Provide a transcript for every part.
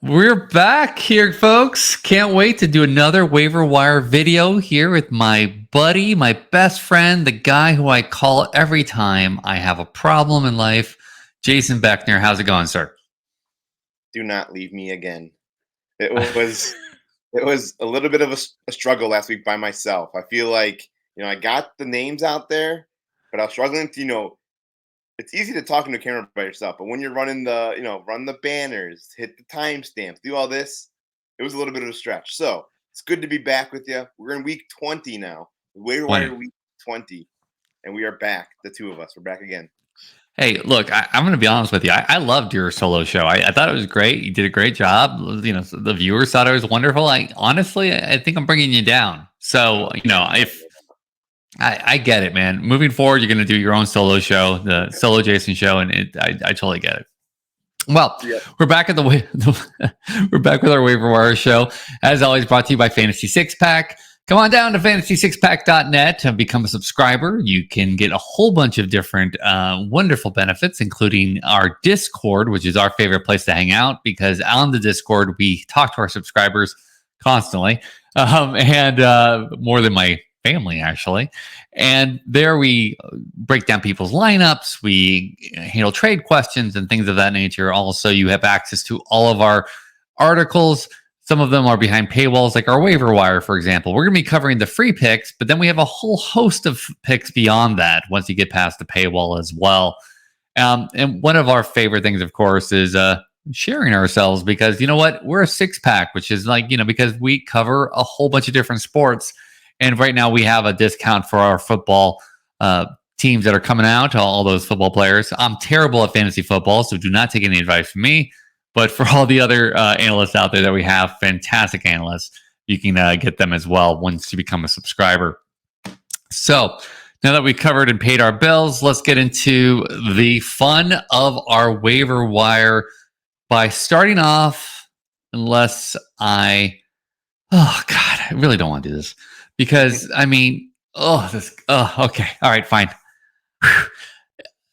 We're back here, folks. Can't wait to do another waiver wire video here with my buddy, my best friend, the guy who I call every time I have a problem in life, Jason Beckner. How's it going, sir? Do not leave me again. It was it was a little bit of a struggle last week by myself. I feel like I got the names out there, but I was struggling to It's easy to talk into a camera by yourself, but when you're running run the banners, hit the timestamps, do all this, it was a little bit of a stretch. So it's good to be back with you. We're in week 20 now, Waiver 20. Wire week 20, and we are back. The two of us, we're back again. Hey, look, I'm going to be honest with you. I loved your solo show. I thought it was great. You did a great job. The viewers thought it was wonderful. Honestly, I think I'm bringing you down. So, if I get it, man. Moving forward, you're going to do your own solo show, the solo Jason show, and I totally get it. Well, Yep. we're back at we're back with our waiver wire show, as always, brought to you by Fantasy Six Pack. Come on down to fantasy6pack.net and become a subscriber. You can get a whole bunch of different wonderful benefits, including our Discord, which is our favorite place to hang out, because on the Discord, we talk to our subscribers constantly, and more than my family, actually. And there we break down people's lineups. We handle trade questions and things of that nature. Also, you have access to all of our articles. Some of them are behind paywalls, like our waiver wire, for example. We're going to be covering the free picks, but then we have a whole host of picks beyond that once you get past the paywall as well. And one of our favorite things, of course, is sharing ourselves, because you know what? We're a six pack, which is because we cover a whole bunch of different sports. And right now we have a discount for our football teams that are coming out, all those football players. I'm terrible at fantasy football, so do not take any advice from me. But for all the other analysts out there that we have, fantastic analysts, you can get them as well once you become a subscriber. So now that we covered and paid our bills, let's get into the fun of our waiver wire by starting off, oh God, I really don't want to do this, because okay, all right, fine.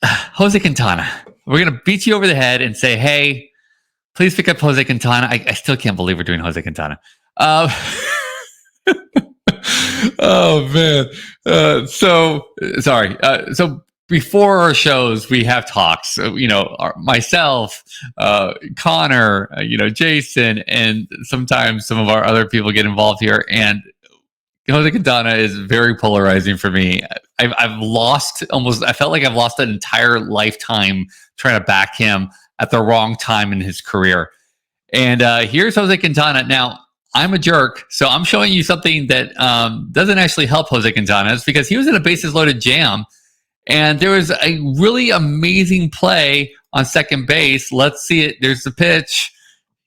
Jose Quintana. We're going to beat you over the head and say, hey, please pick up Jose Quintana. I still can't believe we're doing Jose Quintana. Oh, man. So sorry. So before our shows, we have talks. Myself, Connor, Jason, and sometimes some of our other people get involved here. And Jose Quintana is very polarizing for me. I've lost almost. I felt like I've lost an entire lifetime trying to back him at the wrong time in his career. And here's Jose Quintana. Now, I'm a jerk, so I'm showing you something that doesn't actually help Jose Quintana. It's because he was in a bases loaded jam, and there was a really amazing play on second base. Let's see it. There's the pitch.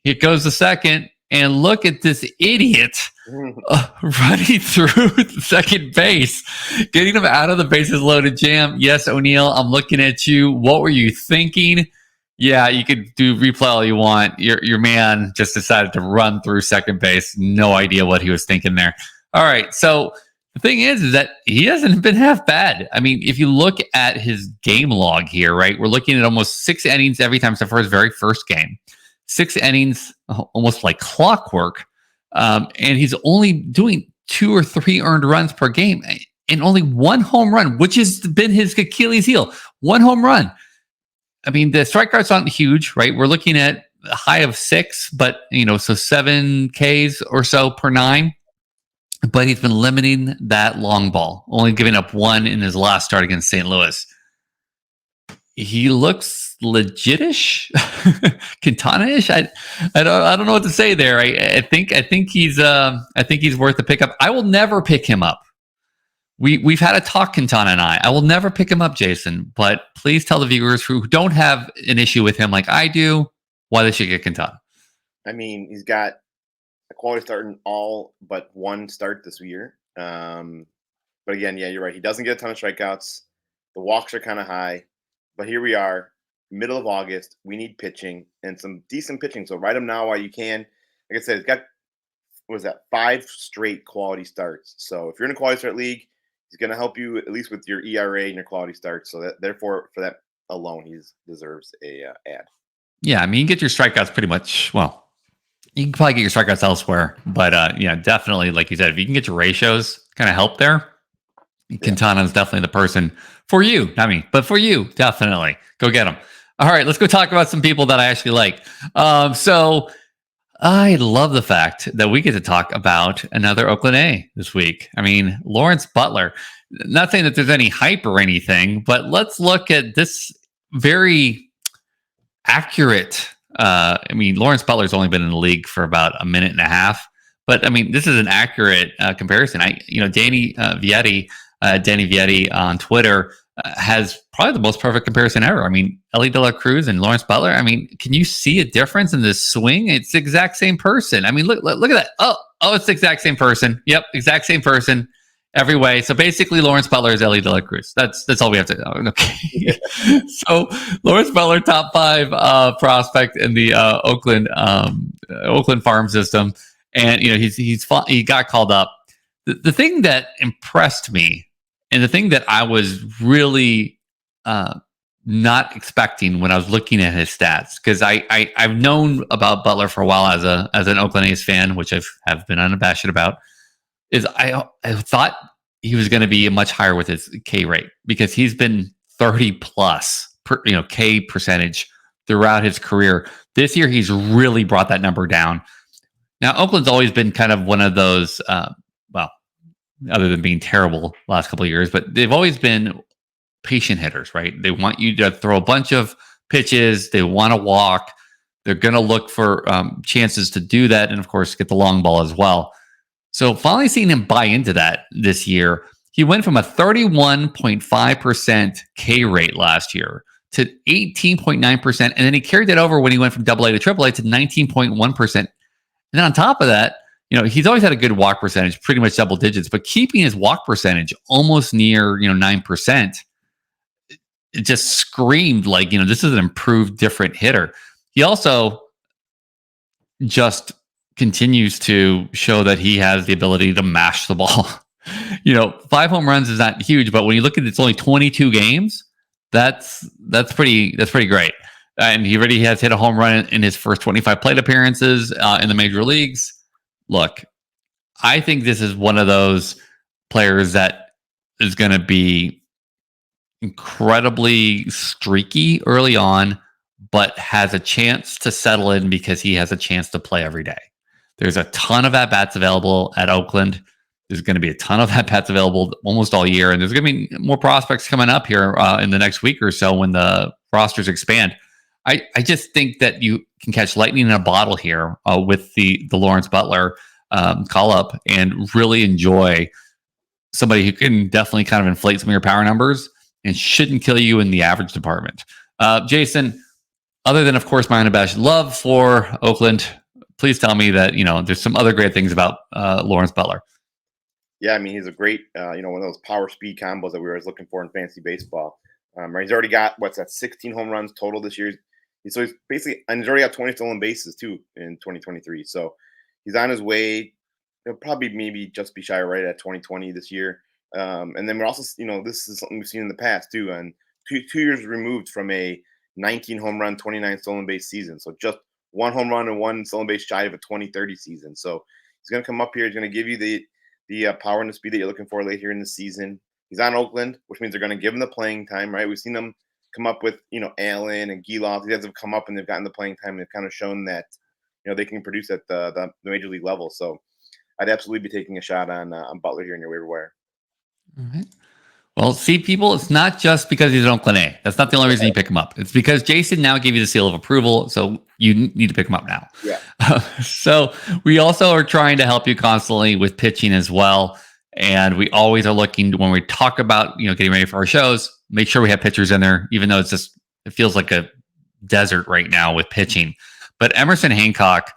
It goes to second, and look at this idiot running through the second base, getting him out of the bases loaded jam. Yes, O'Neill, I'm looking at you. What were you thinking? Yeah, you could do replay all you want. Your man just decided to run through second base. No idea what he was thinking there. All right, so the thing is that he hasn't been half bad. I mean, if you look at his game log here, right, we're looking at almost 6 innings every time except for his very first game. 6 innings, almost like clockwork. And he's only doing 2 or 3 earned runs per game and only 1 home run, which has been his Achilles heel. 1 home run. I mean, the strikeouts aren't huge, right? We're looking at a high of 6, but, so 7 Ks or so per 9. But he's been limiting that long ball, only giving up 1 in his last start against St. Louis. He looks legitish, Quintana-ish. I don't know what to say there. I think he's worth a pickup. I will never pick him up. We've had a talk, Quintana and I. I will never pick him up, Jason. But please tell the viewers who don't have an issue with him like I do why they should get Quintana. I mean, he's got a quality start in all but 1 start this year. But again, yeah, you're right. He doesn't get a ton of strikeouts. The walks are kind of high. But here we are, middle of August. We need pitching and some decent pitching. So write him now while you can. Like I said, he's got, 5 straight quality starts. So if you're in a quality start league, he's going to help you at least with your ERA and your quality starts. So therefore, for that alone, he deserves a ad. Yeah, I mean, you can get your strikeouts pretty much. Well, you can probably get your strikeouts elsewhere, but yeah, definitely, like you said, if you can get your ratios kind of help there, Quintana is definitely the person for you. Not me, but for you, definitely go get them. All right, let's go talk about some people that I actually like. So I love the fact that we get to talk about another Oakland A this week. I mean, Lawrence Butler. Not saying that there's any hype or anything, but let's look at this very accurate. I mean, Lawrence Butler's only been in the league for about a minute and a half, but I mean, this is an accurate comparison. Danny Vietti on Twitter has probably the most perfect comparison ever. I mean, Ellie De La Cruz and Lawrence Butler. I mean, can you see a difference in this swing? It's the exact same person. I mean, look at that. Oh, it's the exact same person. Yep, exact same person every way. So basically, Lawrence Butler is Ellie De La Cruz. That's all we have to know. Okay. So Lawrence Butler, top 5 prospect in the Oakland farm system, and he got called up. The thing that impressed me, and the thing that I was really not expecting when I was looking at his stats, because I've known about Butler for a while as an Oakland A's fan, which have been unabashed about, is I thought he was going to be much higher with his K rate, because he's been 30 plus K percentage throughout his career. This year, he's really brought that number down. Now, Oakland's always been kind of one of those, other than being terrible last couple of years, but they've always been patient hitters, right? They want you to throw a bunch of pitches. They want to walk. They're going to look for chances to do that. And of course, get the long ball as well. So finally seeing him buy into that this year, he went from a 31.5% K rate last year to 18.9%. And then he carried that over when he went from AA to AAA to 19.1%. And then on top of that, he's always had a good walk percentage, pretty much double digits, but keeping his walk percentage almost near, 9%, it just screamed like, this is an improved, different hitter. He also just continues to show that he has the ability to mash the ball. 5 home runs is not huge, but when you look at it's only 22 games, that's pretty great. And he already has hit a home run in his first 25 plate appearances in the major leagues. Look, I think this is one of those players that is going to be incredibly streaky early on, but has a chance to settle in because he has a chance to play every day. There's a ton of at-bats available at Oakland. There's going to be a ton of at-bats available almost all year, and there's going to be more prospects coming up here in the next week or so when the rosters expand. I just think that you can catch lightning in a bottle here with the Lawrence Butler call up and really enjoy somebody who can definitely kind of inflate some of your power numbers and shouldn't kill you in the average department. Jason, other than, of course, my unabashed love for Oakland, please tell me that, there's some other great things about Lawrence Butler. Yeah, I mean, he's a great, one of those power speed combos that we were always looking for in fantasy baseball. He's already got, 16 home runs total this year. So he's basically, and he's already got 20 stolen bases too in 2023. So he's on his way. He'll probably maybe just be shy right at 2020 this year. And then we're also, this is something we've seen in the past too. And two years removed from a 19 home run, 29 stolen base season. So just 1 home run and 1 stolen base shy of a 20-30 season. So he's going to come up here. He's going to give you the power and the speed that you're looking for late here in the season. He's on Oakland, which means they're going to give him the playing time, right? We've seen them come up with, Allen and Geloff. These guys have come up and they've gotten the playing time. And they've kind of shown that, they can produce at the major league level. So I'd absolutely be taking a shot on Butler here in your waiver wire. All right. Well, see, people, it's not just because he's an Oakland A. That's not the only reason you pick him up. It's because Jason now gave you the seal of approval, so you need to pick him up now. Yeah. So we also are trying to help you constantly with pitching as well. And we always are looking, when we talk about, getting ready for our shows, make sure we have pitchers in there, even though it feels like a desert right now with pitching. But Emerson Hancock,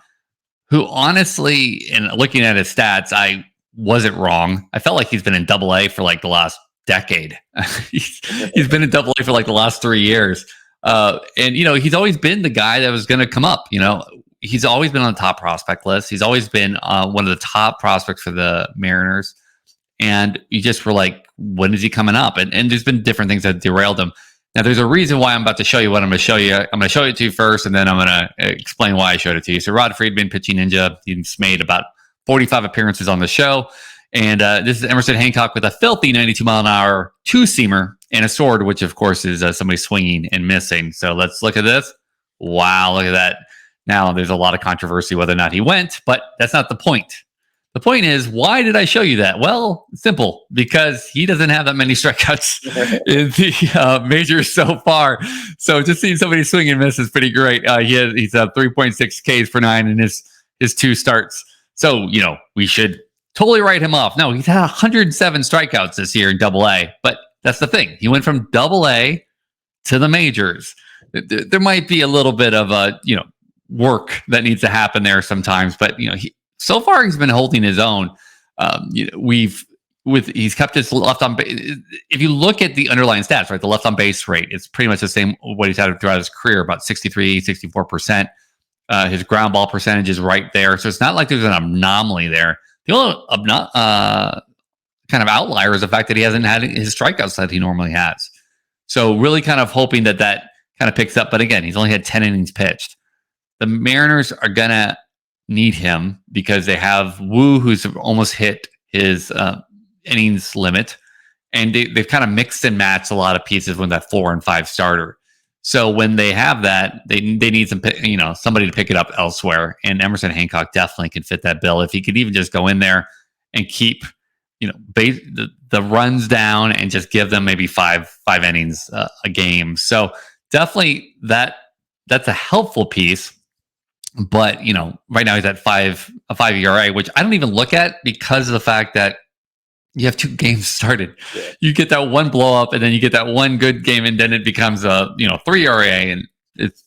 who honestly, in looking at his stats, I wasn't wrong. I felt like he's been in AA for like the last decade. he's been in AA for like the last 3 years. And, he's always been the guy that was going to come up. He's always been on the top prospect list. He's always been one of the top prospects for the Mariners. And you just were like, when is he coming up? And there's been different things that derailed him. Now, there's a reason why I'm about to show you what I'm going to show you. I'm going to show it to you first, and then I'm going to explain why I showed it to you. So Rod Friedman, pitching ninja, he's made about 45 appearances on the show. And this is Emerson Hancock with a filthy 92-mile-an-hour two-seamer and a sword, which, of course, is somebody swinging and missing. So let's look at this. Wow, look at that. Now, there's a lot of controversy whether or not he went, but that's not the point. The point is, why did I show you that? Well, simple, because he doesn't have that many strikeouts in the majors so far. So just seeing somebody swing and miss is pretty great. He's 3.6 Ks per nine in his two starts. So, we should totally write him off. No, he's had 107 strikeouts this year in Double-A, but that's the thing. He went from Double-A to the majors. There might be a little bit of work that needs to happen there sometimes, but so far he's been holding his own. He's kept his left on base. If you look at the underlying stats, right, the left on base rate, it's pretty much the same what he's had throughout his career, about 64%. His ground ball percentage is right there, so it's not like there's an anomaly there. The only kind of outlier is the fact that he hasn't had his strikeouts that he normally has. So really kind of hoping that kind of picks up. But again, he's only had 10 innings pitched. The Mariners are going to need him because they have Wu, who's almost hit his innings limit. And they've kind of mixed and matched a lot of pieces with that 4 and 5 starter. So when they have that, they need somebody to pick it up elsewhere. And Emerson Hancock definitely can fit that bill. If he could even just go in there and keep the runs down and just give them maybe five innings a game. So definitely that's a helpful piece. But right now he's at a 5 ERA, which I don't even look at because of the fact that you have 2 games started. Yeah. You get that one blow up, and then you get that one good game, and then it becomes a 3 ERA, and it's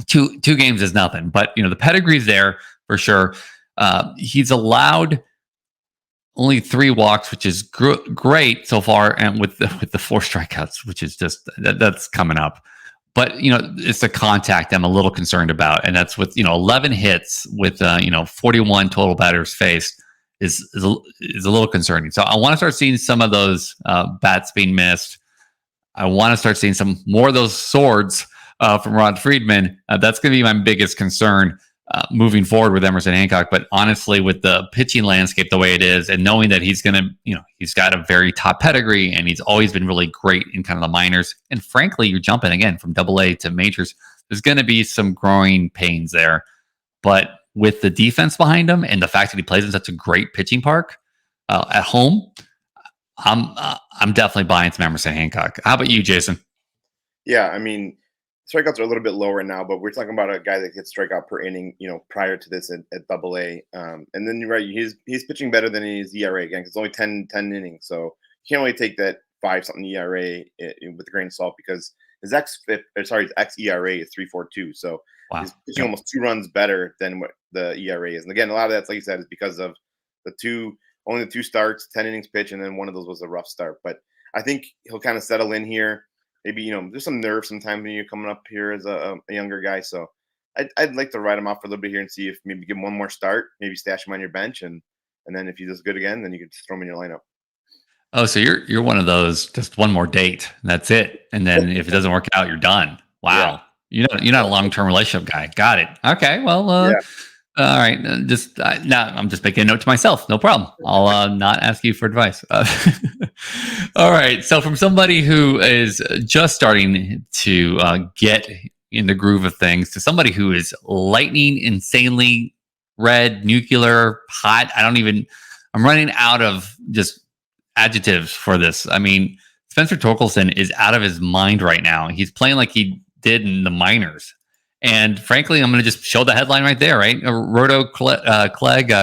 two games is nothing. But the pedigree's there for sure. He's allowed only 3 walks, which is great so far, and with the 4 strikeouts, which is just that's coming up. But it's the contact I'm a little concerned about, and that's with 11 hits with 41 total batters faced is a little concerning. So I want to start seeing some of those bats being missed. I want to start seeing some more of those swords from Rod Friedman. That's going to be my biggest concern moving forward with Emerson Hancock. But honestly, with the pitching landscape the way it is, and knowing that he's going to, he's got a very top pedigree, and he's always been really great in kind of the minors. And frankly, you're jumping again from Double-A to majors. There's going to be some growing pains there. But with the defense behind him and the fact that he plays in such a great pitching park at home, I'm definitely buying some Emerson Hancock. How about you, Jason? Yeah, I mean, strikeouts are a little bit lower now, but we're talking about a guy that gets strikeout per inning, prior to this at Double-A. And then you're right, he's pitching better than his ERA again, because it's only 10 innings. So you can't really take that 5-something ERA with a grain of salt, because his xERA is 3.42. So he's pitching almost 2 runs better than what the ERA is. And again, a lot of that's, like you said, is because of only the 2 starts, 10 innings pitch, and then one of those was a rough start. But I think he'll kind of settle in here. Maybe, there's some nerves sometimes when you're coming up here as a younger guy. So I'd like to ride him off for a little bit here and see if maybe give him one more start, maybe stash him on your bench. And then if he does good again, then you can just throw him in your lineup. Oh, so you're one of those, just one more date. That's it. And then if it doesn't work out, you're done. Wow. Yeah. You're not a long-term relationship guy. Got it. Okay. Well, all right. I'm just making a note to myself. No problem. I'll not ask you for advice. All right. So from somebody who is just starting to get in the groove of things to somebody who is lightning, insanely red, nuclear, hot. I'm running out of just adjectives for this. I mean, Spencer Torkelson is out of his mind right now. He's playing like he did in the minors. And frankly, I'm going to just show the headline right there, right?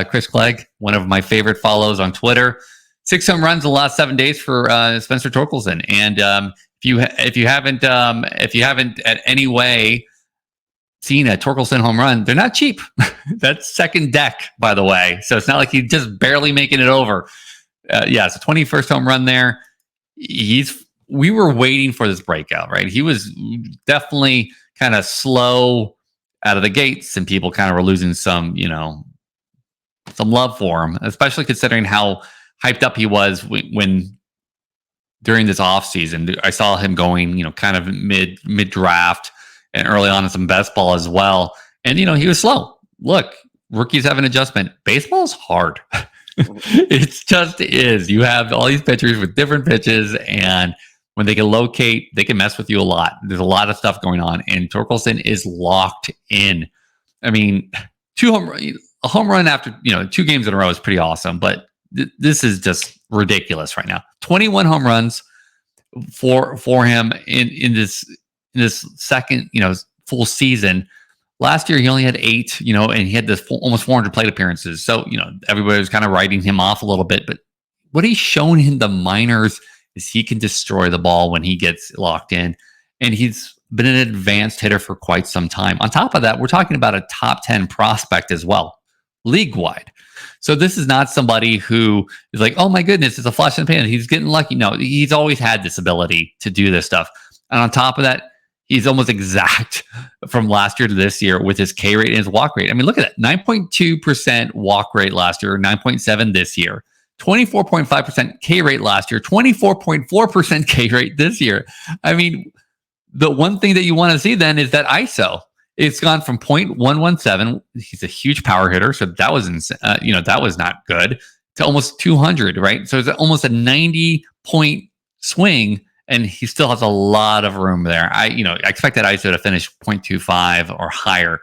Chris Clegg, one of my favorite follows on Twitter. 6 home runs in the last 7 days for Spencer Torkelson. And if you haven't at any way seen a Torkelson home run, they're not cheap. That's second deck, by the way. So it's not like he's just barely making it over. It's a 21st home run there. We were waiting for this breakout, right? He was definitely kind of slow out of the gates, and people kind of were losing some love for him, especially considering how hyped up he was when during this offseason. I saw him going, kind of mid draft and early on in some best ball as well. And, he was slow. Look, rookies have an adjustment. Baseball's hard. It just is. You have all these pitchers with different pitches, and when they can locate, they can mess with you a lot. There's a lot of stuff going on, and Torkelson is locked in. I mean, a home run after 2 games in a row is pretty awesome, but this is just ridiculous right now. 21 home runs for him in this second full season. Last year, he only had 8, and he had this almost 400 plate appearances. So, everybody was kind of writing him off a little bit. But what he's shown in the minors is he can destroy the ball when he gets locked in. And he's been an advanced hitter for quite some time. On top of that, we're talking about a top 10 prospect as well, league-wide. So this is not somebody who is like, oh my goodness, it's a flash in the pan. He's getting lucky. No, he's always had this ability to do this stuff. And on top of that, he's almost exact from last year to this year with his K rate and his walk rate. I mean, look at that. 9.2% walk rate last year, 9.7 this year. 24.5% K rate last year, 24.4% K rate this year. I mean, the one thing that you want to see then is that ISO. It's gone from 0.117. He's a huge power hitter, so that was that was not good, to almost 200, right? So it's almost a 90-point swing, and he still has a lot of room there. I expect that ISO to finish 0.25 or higher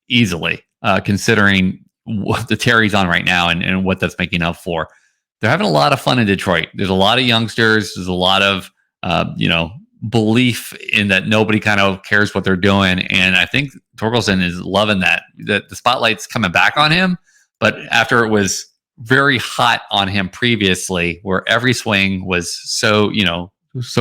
easily, considering what the Terry's on right now and what that's making up for. They're having a lot of fun in Detroit. There's a lot of youngsters. There's a lot of belief in that nobody kind of cares what they're doing. And I think Torkelson is loving that. The spotlight's coming back on him, but after it was very hot on him previously, where every swing was so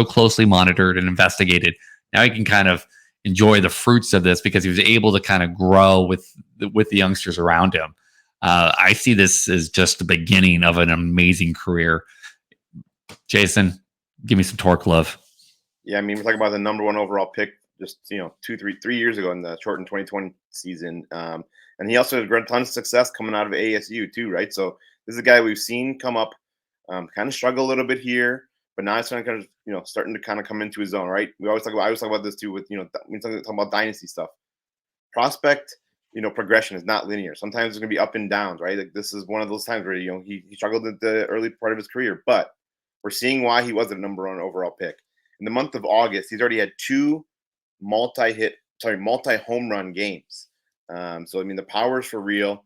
closely monitored and investigated, now he can kind of enjoy the fruits of this because he was able to kind of grow with the youngsters around him. I see this as just the beginning of an amazing career. Jason, give me some torque love. Yeah, I mean, we're talking about the number 1 overall pick just 3 years ago in the shortened 2020 season, and he also had a ton of success coming out of ASU too, right? So this is a guy we've seen come up, kind of struggle a little bit here, but now it's kind of starting to kind of come into his own, right? I always talk about this too with when talking about dynasty stuff. Prospect, progression is not linear. Sometimes it's going to be up and downs, right? Like this is one of those times where he struggled at the early part of his career, but we're seeing why he was the number 1 overall pick. In the month of August, he's already had 2 multi-home run games. So, I mean, the power's for real.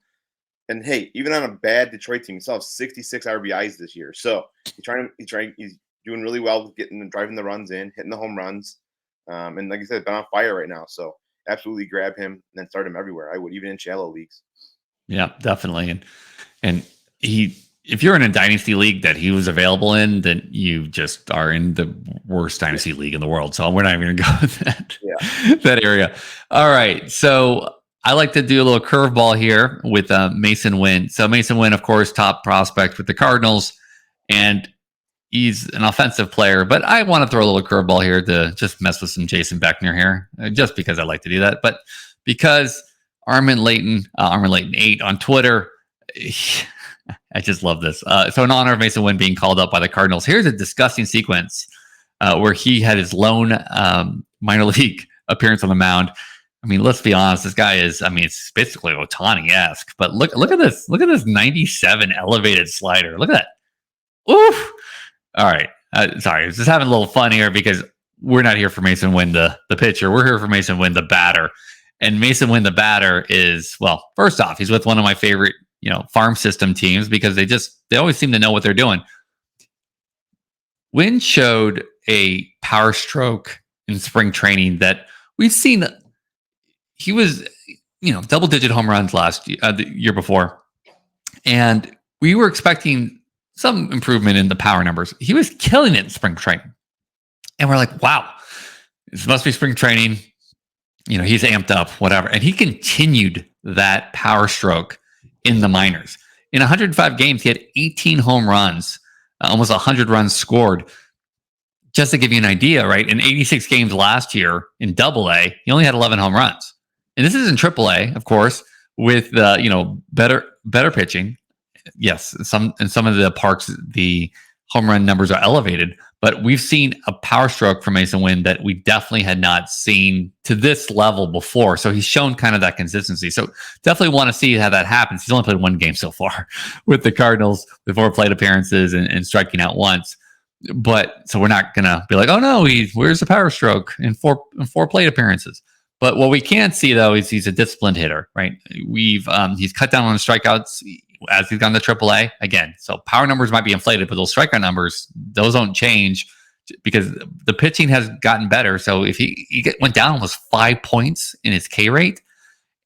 And, hey, even on a bad Detroit team, he still has 66 RBIs this year. So, he's doing really well with driving the runs in, hitting the home runs. And like I said, been on fire right now. So, absolutely grab him and then start him everywhere. I would, even in shallow leagues. Yeah, definitely. And if you're in a dynasty league that he was available in, then you just are in the worst dynasty league in the world. So we're not even going to go with that area. All right. So I like to do a little curveball here with Masyn Winn. So Masyn Winn, of course, top prospect with the Cardinals, and he's an offensive player. But I want to throw a little curveball here to just mess with some Jason Beckner here, just because I like to do that. But because Armin Layton 8 on Twitter, I just love this. So in honor of Masyn Winn being called up by the Cardinals, here's a disgusting sequence where he had his lone minor league appearance on the mound. I mean, let's be honest. This guy is, it's basically Ohtani-esque. But look at this. Look at this 97 elevated slider. Look at that. Oof. All right. Sorry. I was just having a little fun here because we're not here for Masyn Winn, the pitcher. We're here for Masyn Winn, the batter. And Masyn Winn, the batter, is, well, first off, he's with one of my favorite farm system teams because they always seem to know what they're doing. Winn showed a power stroke in spring training that we've seen. He was, double-digit home runs the year before, and we were expecting some improvement in the power numbers. He was killing it in spring training, and we're like, wow, this must be spring training. He's amped up, whatever, and he continued that power stroke in the minors. In 105 games, he had 18 home runs, almost 100 runs scored. Just to give you an idea, right? In 86 games last year in AA, he only had 11 home runs. And this is in AAA, of course, with better pitching. Yes, in some of the parks, the home run numbers are elevated, But we've seen a power stroke from Masyn Winn that we definitely had not seen to this level before. So he's shown kind of that consistency. So definitely want to see how that happens. He's only played one game so far with the Cardinals, with 4 plate appearances and striking out once. But so we're not going to be like, oh no, where's the power stroke in four plate appearances? But what we can see though is he's a disciplined hitter, right? He's cut down on the strikeouts as he's gone to AAA again. So power numbers might be inflated, but those strikeout numbers, those don't change because the pitching has gotten better. So if he went down almost 5 points in his K rate,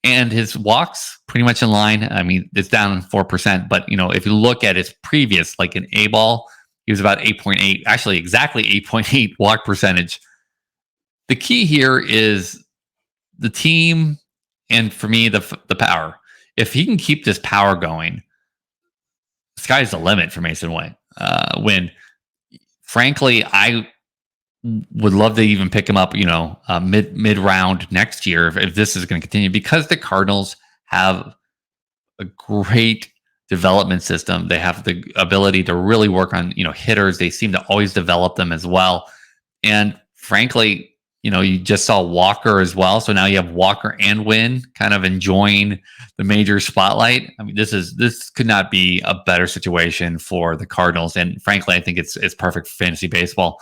and his walks pretty much in line. I mean, it's down 4%, but if you look at his previous, like an A ball, he was about 8.8, actually exactly 8.8 walk percentage. The key here is the team, and for me, the power. If he can keep this power going, sky's the limit for Masyn Winn. Frankly, I would love to even pick him up, mid round next year if this is going to continue, because the Cardinals have a great development system. They have the ability to really work on hitters. They seem to always develop them as well. And frankly, you just saw Walker as well. So now you have Walker and Winn kind of enjoying the major spotlight. I mean, this could not be a better situation for the Cardinals. And frankly, I think it's perfect for fantasy baseball.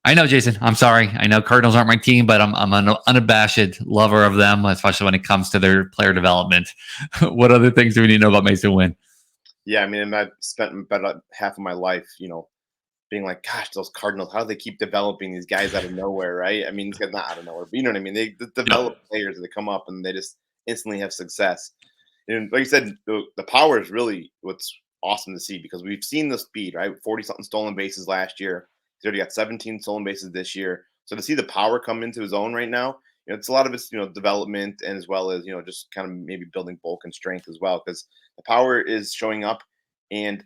I know, Jason, I'm sorry. I know Cardinals aren't my team, but I'm an unabashed lover of them, especially when it comes to their player development. What other things do we need to know about Masyn Winn? Yeah, I mean, I've spent about half of my life, being like, gosh, those Cardinals, how do they keep developing these guys out of nowhere, right? I mean, these guys not out of nowhere, but you know what I mean? They develop players that come up and they just instantly have success. And like you said, the power is really what's awesome to see, because we've seen the speed, right? 40-something stolen bases last year. He's already got 17 stolen bases this year. So to see the power come into his own right now, it's a lot of his, development, and as well as, just kind of maybe building bulk and strength as well, because the power is showing up. And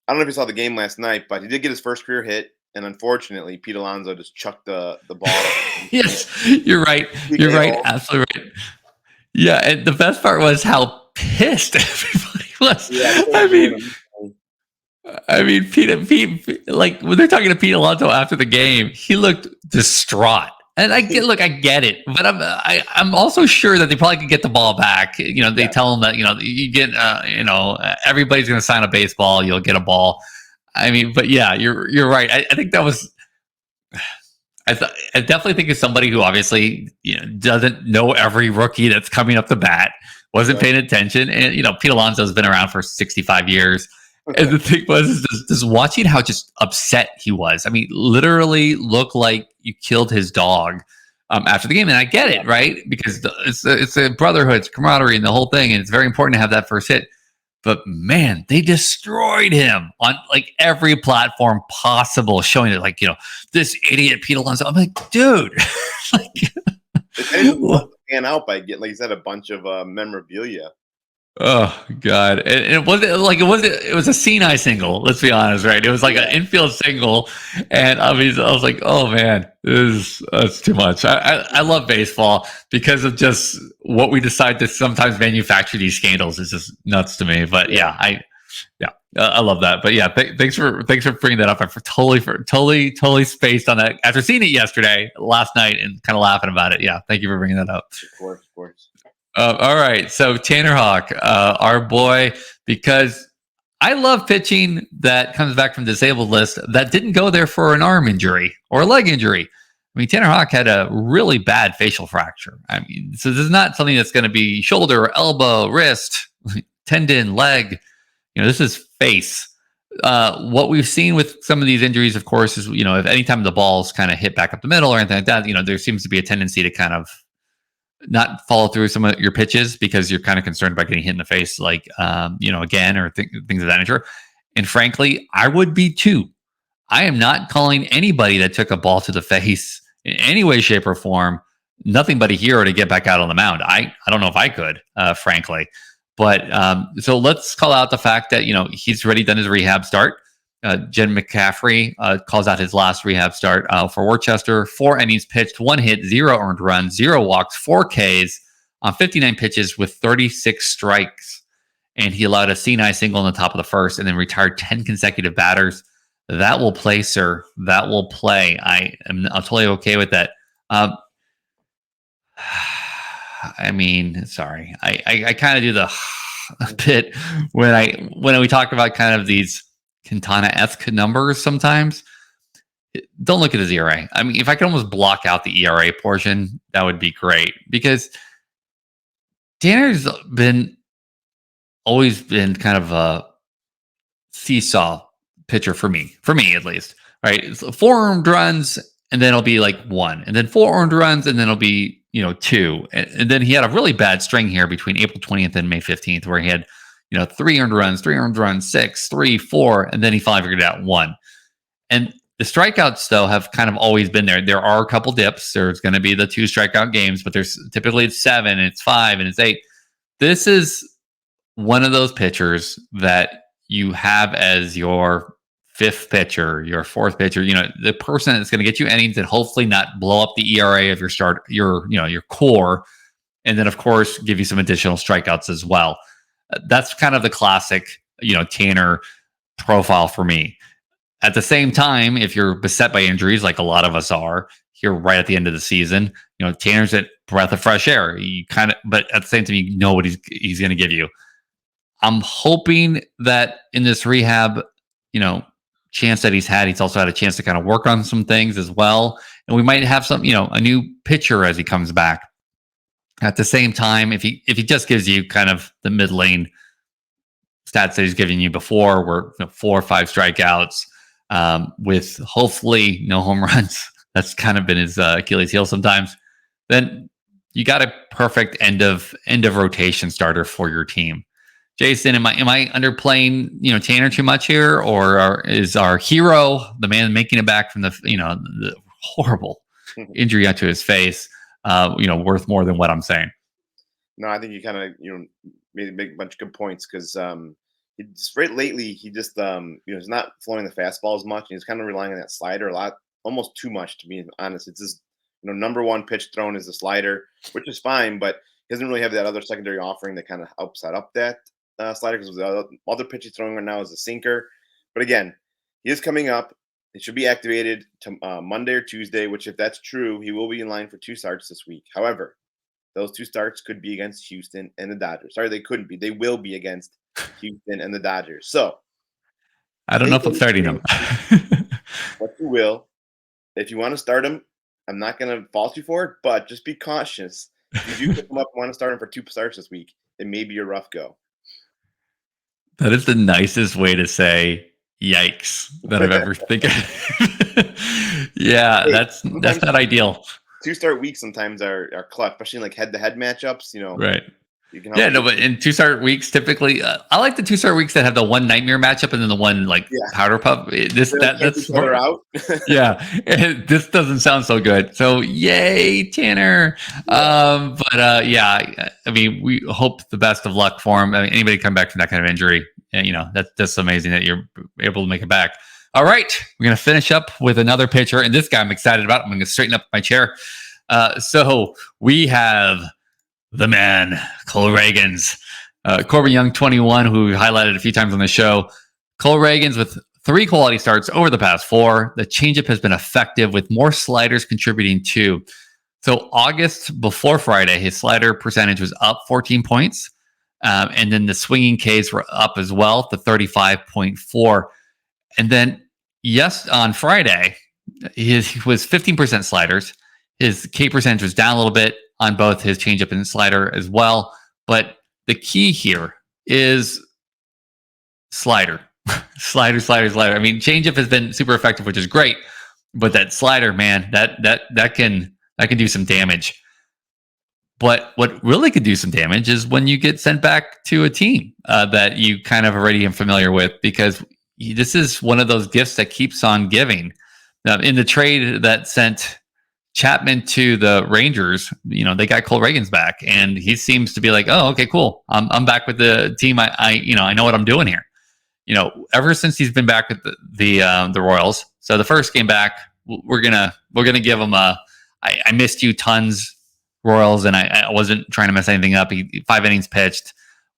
I don't know if you saw the game last night, but he did get his first career hit, and unfortunately, Pete Alonso just chucked the ball. Yes, you're right. You're right. Absolutely right. Yeah, and the best part was how pissed everybody was. Yeah, I mean, Pete, like when they're talking to Pete Alonso after the game, he looked distraught. And I get it, but I'm also sure that they probably could get the ball back. They tell them that you get everybody's going to sign a baseball, you'll get a ball. I mean, but yeah, you're right. I think that was. I definitely think it's somebody who obviously doesn't know every rookie that's coming up the bat, wasn't paying attention, and Pete Alonso's been around for 65 years. And the thing was, just watching how just upset he was. I mean, literally looked like you killed his dog after the game. And I get it, right? Because it's a brotherhood, it's camaraderie, and the whole thing. And it's very important to have that first hit. But man, they destroyed him on like every platform possible, showing it like, this idiot Pete Alonso. I'm like, dude. It pan out by getting, like you said, a bunch of memorabilia. Oh God! And it was a Sinai single. Let's be honest, right? It was like an infield single, and I was like, oh man, that's too much. I love baseball because of just what we decide to sometimes manufacture these scandals is just nuts to me. But I love that. But yeah, thanks for bringing that up. I totally spaced on that after seeing it last night, and kind of laughing about it. Yeah, thank you for bringing that up. Of course. All right, so Tanner Houck, our boy, because I love pitching that comes back from disabled list that didn't go there for an arm injury or a leg injury. I mean, Tanner Houck had a really bad facial fracture. I mean, so this is not something that's going to be shoulder, elbow, wrist, tendon, leg. This is face. What we've seen with some of these injuries, of course, is, if anytime the balls kind of hit back up the middle or anything like that, there seems to be a tendency to kind of not follow through some of your pitches because you're kind of concerned about getting hit in the face, like, again, or things of that nature. And frankly, I would be too. I am not calling anybody that took a ball to the face in any way, shape, or form nothing but a hero to get back out on the mound. I don't know if I could, frankly. But so let's call out the fact that, he's already done his rehab start. Jen McCaffrey calls out his last rehab start for Worcester. 4 innings pitched, 1 hit, 0 earned runs, 0 walks, 4 Ks on 59 pitches with 36 strikes. And he allowed a Sinai single in the top of the first and then retired 10 consecutive batters. that will play, sir. That will play. I'm totally okay with that. I mean, sorry. I kind of do the bit when we talk about kind of these Quintana-esque numbers sometimes. Don't look at his ERA. I mean, if I could almost block out the ERA portion, that would be great, because Tanner's always been kind of a seesaw pitcher for me at least. Right, so 4 earned runs, and then it'll be like 1, and then 4 earned runs, and then it'll be 2, and then he had a really bad string here between April 20th and May 15th, where he had 3 earned runs, 6, 3, 4, and then he finally figured out 1. And the strikeouts, though, have kind of always been there. There are a couple dips. There's going to be the 2 strikeout games, but there's typically it's 7, and it's 5, and it's 8. This is one of those pitchers that you have as your 5th pitcher, your 4th pitcher, the person that's going to get you innings and hopefully not blow up the ERA of your core, and then of course give you some additional strikeouts as well. That's kind of the classic, Tanner profile for me. At the same time, if you're beset by injuries, like a lot of us are here right at the end of the season, Tanner's a breath of fresh air. But at the same time, you know what he's going to give you. I'm hoping that in this rehab, chance that he's also had a chance to kind of work on some things as well. And we might have some, a new pitcher as he comes back. At the same time, if he just gives you kind of the mid lane stats that he's given you before, where 4 or 5 strikeouts, with hopefully no home runs, that's kind of been his Achilles heel sometimes, then you got a perfect end of rotation starter for your team. Jason, am I underplaying Tanner too much here, or is our hero, the man making it back from the horrible injury onto his face, worth more than what I'm saying? No, I think you kind of made a bunch of good points, because lately he just he's not throwing the fastball as much, and he's kind of relying on that slider a lot, almost too much, to be honest. It's just number 1 pitch thrown is the slider, which is fine, but he doesn't really have that other secondary offering that kind of helps set up that slider, because the other pitch he's throwing right now is a sinker. But again, he is coming up. It should be activated to Monday or Tuesday, which, if that's true, he will be in line for 2 starts this week. However, those 2 starts could be against Houston and the Dodgers. Sorry, they couldn't be. They will be against Houston and the Dodgers. So I don't know if I'm starting him. What you will. If you want to start him, I'm not going to fault you for it, but just be cautious. If you do pick him up and want to start him for 2 starts this week, it may be a rough go. That is the nicest way to say yikes that I've ever think of. Yeah, that's not ideal. 2 start weeks sometimes are clutch, especially in like head-to-head matchups, Right. But in 2 start weeks, typically, I like the 2 start weeks that have the one nightmare matchup and then the one powder puff. That's out. Yeah, this doesn't sound so good. So yay, Tanner. I mean, we hope the best of luck for him. I mean, anybody come back from that kind of injury, that's just amazing that you're able to make it back. All right, we're gonna finish up with another pitcher, and this guy I'm excited about. I'm gonna straighten up my chair. So we have the man, Cole Ragans, Corbin Young, 21, who we highlighted a few times on the show. Cole Ragans with 3 quality starts over the past 4. The changeup has been effective, with more sliders contributing too. So August before Friday, his slider percentage was up 14 points. And then the swinging Ks were up as well to 35.4. And then on Friday, he was 15% sliders. His K percentage was down a little bit on both his changeup and slider as well. But the key here is slider. slider. I mean, changeup has been super effective, which is great. But that slider, man, that can do some damage. But what really could do some damage is when you get sent back to a team that you kind of already am familiar with, because this is one of those gifts that keeps on giving. Now, in the trade that sent Chapman to the Rangers, they got Cole Ragans back, and he seems to be like, oh, okay, cool. I'm back with the team. I know what I'm doing here. Ever since he's been back with the Royals. So the first game back, we're gonna give him I missed you tons, Royals, and I wasn't trying to mess anything up. 5 innings pitched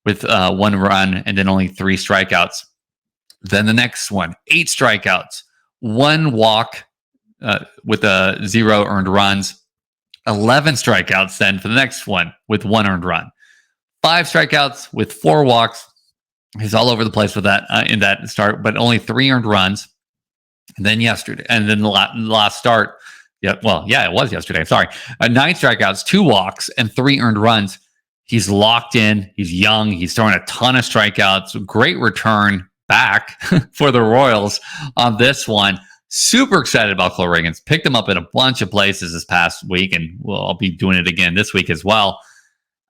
with 1 run and then only 3 strikeouts. Then the next one, 8 strikeouts, 1 walk with 0 earned runs, 11 strikeouts then for the next one with 1 earned run, 5 strikeouts with 4 walks. He's all over the place with that in that start, but only 3 earned runs. And then yesterday, and then the last start, it was yesterday. I'm sorry, 9 strikeouts, 2 walks, and 3 earned runs. He's locked in. He's young. He's throwing a ton of strikeouts. Great return back for the Royals on this one. Super excited about Cole Ragans. Picked him up in a bunch of places this past week, and I'll be doing it again this week as well.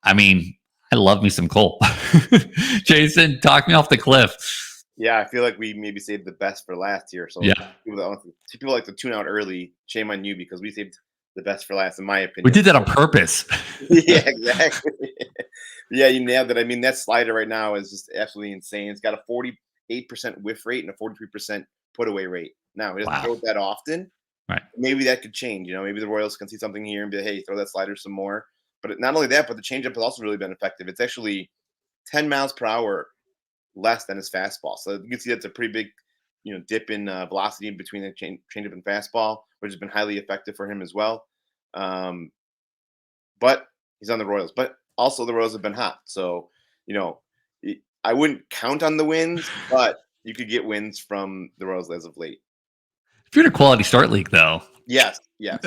I mean, I love me some Cole. Jason, talk me off the cliff. Yeah, I feel like we maybe saved the best for last here. So yeah, people like to tune out early. Shame on you, because we saved the best for last, in my opinion. We did that on purpose. Yeah, exactly. Yeah, you nailed it. I mean, that slider right now is just absolutely insane. It's got a 48% whiff rate and a 43% put away rate. Now, he doesn't throw it that often. Right. Maybe that could change. Maybe the Royals can see something here and be like, hey, throw that slider some more. But not only that, but the changeup has also really been effective. It's actually 10 miles per hour less than his fastball. So you can see that's a pretty big, dip in velocity in between the changeup and fastball, which has been highly effective for him as well. But he's on the Royals. But also the Royals have been hot. So, I wouldn't count on the wins, but you could get wins from the Royals as of late. If you're in a quality start league, though. Yes,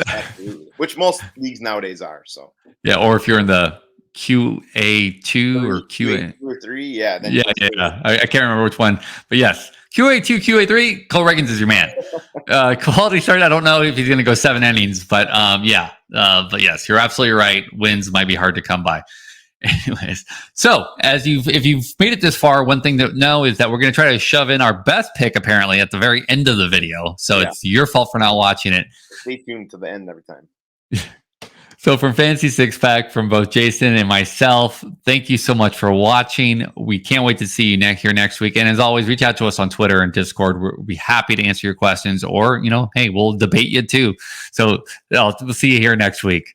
absolutely. Which most leagues nowadays are. So. Yeah, or if you're in the QA2 or QA 2 or 3, yeah. Then I can't remember which one, but yes, QA2, QA3. Cole Ragans is your man. Quality start. I don't know if he's going to go 7 innings, but but yes, you're absolutely right. Wins might be hard to come by. Anyways, so if you've made it this far, one thing to know is that we're going to try to shove in our best pick apparently at the very end of the video. So it's your fault for not watching it. Stay tuned to the end every time. So from Fantasy Six Pack, from both Jason and myself, thank you so much for watching. We can't wait to see you here next week. And as always, reach out to us on Twitter and Discord. We'll be happy to answer your questions, or, hey, we'll debate you too. So we'll see you here next week.